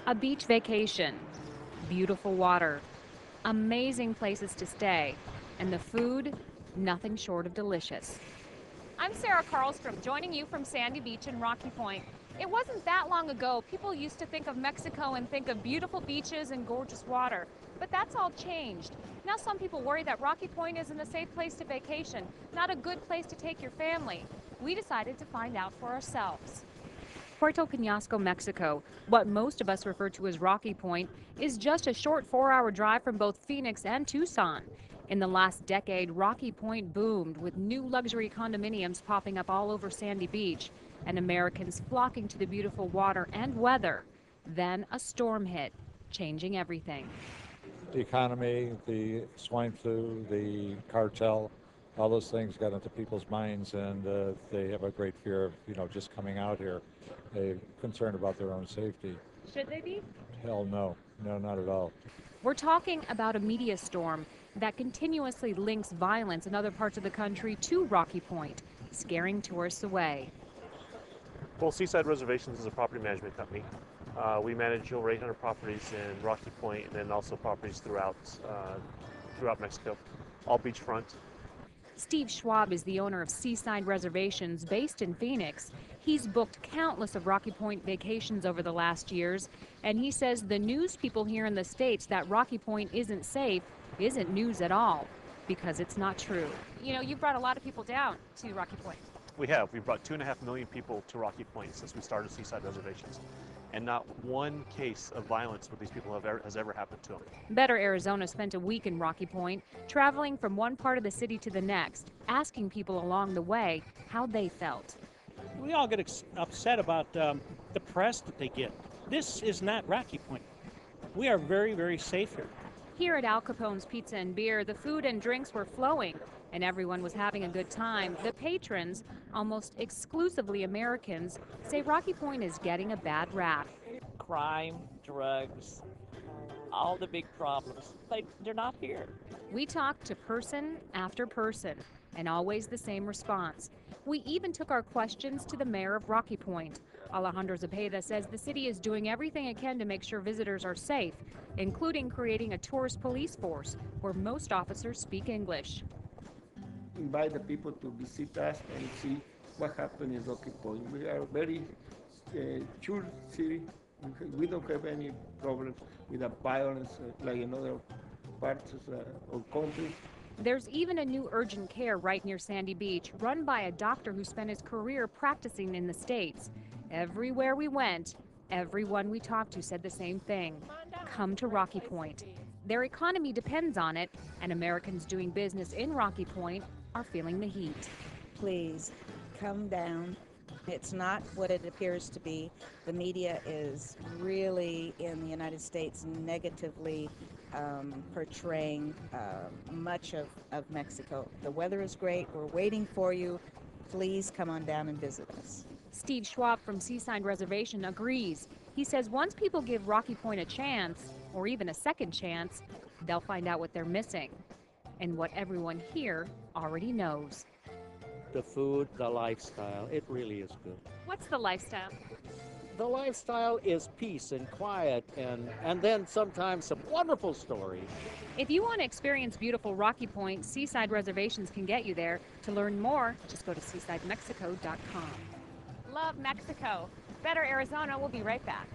A beach vacation, beautiful water, amazing places to stay, and the food, nothing short of delicious. I'm Sarah Carlstrum, joining you from Sandy Beach in Rocky Point. It wasn't that long ago people used to think of Mexico and think of beautiful beaches and gorgeous water, but that's all changed. Now some people worry that Rocky Point isn't a safe place to vacation, not a good place to take your family. We decided to find out for ourselves. Puerto Penasco, Mexico, what most of us refer to as Rocky Point, is just a short 4-hour drive from both Phoenix and Tucson. In the last decade, Rocky Point boomed, with new luxury condominiums popping up all over Sandy Beach and Americans flocking to the beautiful water and weather. Then a storm hit, changing everything. The economy, the swine flu, the cartel, all those things got into people's minds, and they have a great fear of, just coming out here. They're concerned about their own safety. Should they be? Hell no. No, not at all. We're talking about a media storm that continuously links violence in other parts of the country to Rocky Point, scaring tourists away. Well, Seaside Reservations is a property management company. We manage over 800 properties in Rocky Point and then also properties throughout Mexico, all beachfront. Steve Schwab is the owner of Seaside Reservations based in Phoenix. He's booked countless of Rocky Point vacations over the last years, and he says the news people hear in the States that Rocky Point isn't safe isn't news at all, because it's not true. You know, you've brought a lot of people down to Rocky Point. We have. We've brought 2.5 million people to Rocky Point since we started Seaside Reservations. And not one case of violence with these people has ever happened to them. Better Arizona spent a week in Rocky Point, traveling from one part of the city to the next, asking people along the way how they felt. We all get upset about the press that they get. This is not Rocky Point. We are very, very safe here. Here at Al Capone's Pizza and Beer, the food and drinks were flowing, and everyone was having a good time. The patrons, almost exclusively Americans, say Rocky Point is getting a bad rap. Crime, drugs, all the big problems, they're not here. We talked to person after person, and always the same response. We even took our questions to the mayor of Rocky Point. Alejandro Zepeda says the city is doing everything it can to make sure visitors are safe, including creating a tourist police force where most officers speak English. Invite the people to visit us and see what happened in Rocky Point. We are a very chill city. We don't have any problems with the violence like in other parts of the country. There's even a new urgent care right near Sandy Beach, run by a doctor who spent his career practicing in the States. Everywhere we went, everyone we talked to said the same thing: come to Rocky Point. Their economy depends on it, and Americans doing business in Rocky Point are feeling the heat. Please come down. It's not what it appears to be. The media is really, in the United States, negatively portraying much of Mexico. The weather is great. We're waiting for you. Please come on down and visit us. Steve Schwab from Seaside Reservation agrees. He says once people give Rocky Point a chance, or even a second chance, they'll find out what they're missing, and what everyone here already knows. The food, the lifestyle, it really is good. What's the lifestyle? The lifestyle is peace and quiet, and then sometimes some wonderful stories. If you want to experience beautiful Rocky Point, Seaside Reservations can get you there. To learn more, just go to seasidemexico.com. Love Mexico. Better Arizona. We'll be right back.